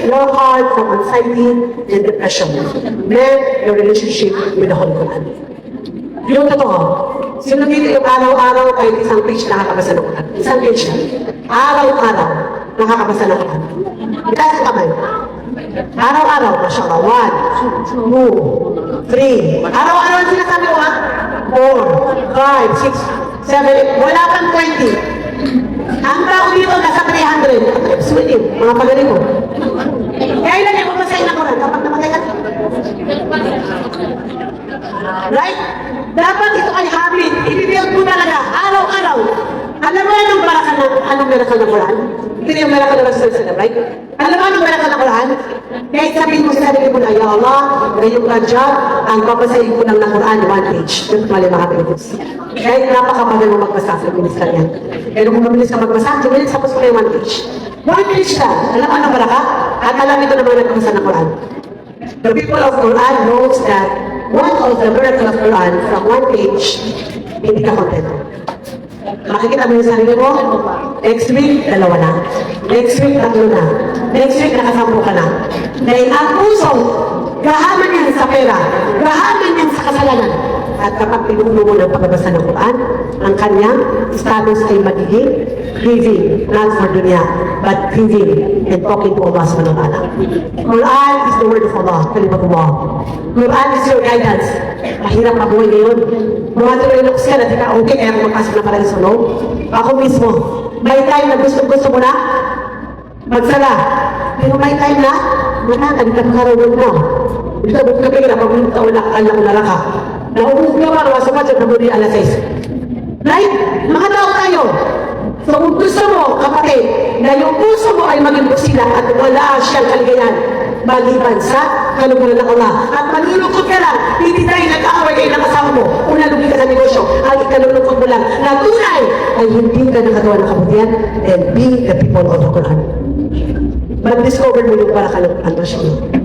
your heart from anxiety and depression. Then, your relationship with the Holy Quran. Yung totoo, sino dito yung araw-araw kahit isang page nakakabasa ng Quran? Isang page na. Araw-araw nakakabasa ng Quran. Itaas ko kamay. Araw-araw, mashallah. 1, 2, 3. Araw-araw ang sinasabi ko ha? 4, 5, 6, 7, 8. Wala pang 20. Ang tao dito nasa 300. Sweden, mga pagaling ko. Kaya ilan yung mabasahin ng Quran kapag namatay ka? Right? Dapat ito ay habit. Ibibuild mo talaga. Araw-araw. Alam mo anong barakal ng Quran? Ito yung barakal ng Rasul, right? Alam mo anong barakal ng Quran? Kahit sabihin mo sa sarili mo na, Ya Allah, ngayong radya, ang papasahin ko lang ng Quran, 1 page. Ito mali mga Pilipos. Kahit napakabagal mo magbasa sa minister yan. Pero kung mabilis ka magbasa, 2 minutes, tapos mo na yung 1 page. 1 page lang. Alam mo anong baraka? At alam ito na mga nagbasa ng Quran. The people of Quran knows that one of the miracle of Quran from 1 page, hindi ka kontento. Makikita mo yung sarili mo, next week, 2 na. Next week, 3 na. Next week, nakasampo ka na. Dahil ang puso, gahaman yan sa pera, gahaman yan sa kasalanan. At kapag pinuno mo ng pagbabasa ng Quran, ang kanyang status ay magiging craving, not for dunya, but craving and talking to Allah subhanahu wa ta'ala. Quran is the word of Allah, kalimatullah. Quran is your guidance. Mahirap na buhay ngayon. Mga tuloy-looks ka na, di ka okay, kaya magpasok na paraiso, no? Ako mismo, may time na gusto mo na magsala. Pero may time na, nakakalitan ka rin mo. Dito mo kapag na pag-unta o nakakala ka. Naubos ka ba, masukat sa nabuli alas 6. Right? Mga tao tayo. So kung gusto mo, kapatid, na yung puso mo ay maging busila at wala siyang kaligayan, maliban sa kaluguran ng Allah. At malulungkot ka lang, hindi dahil nag-aaway kayo ng kasama mo, kung nalugi ka sa negosyo, ay ikalulungkot mo lang, na tunay ay hindi ka nakagawa ng kabutihan, and be the people of the Quran. Mag-discover mo yung para ka ng Quran.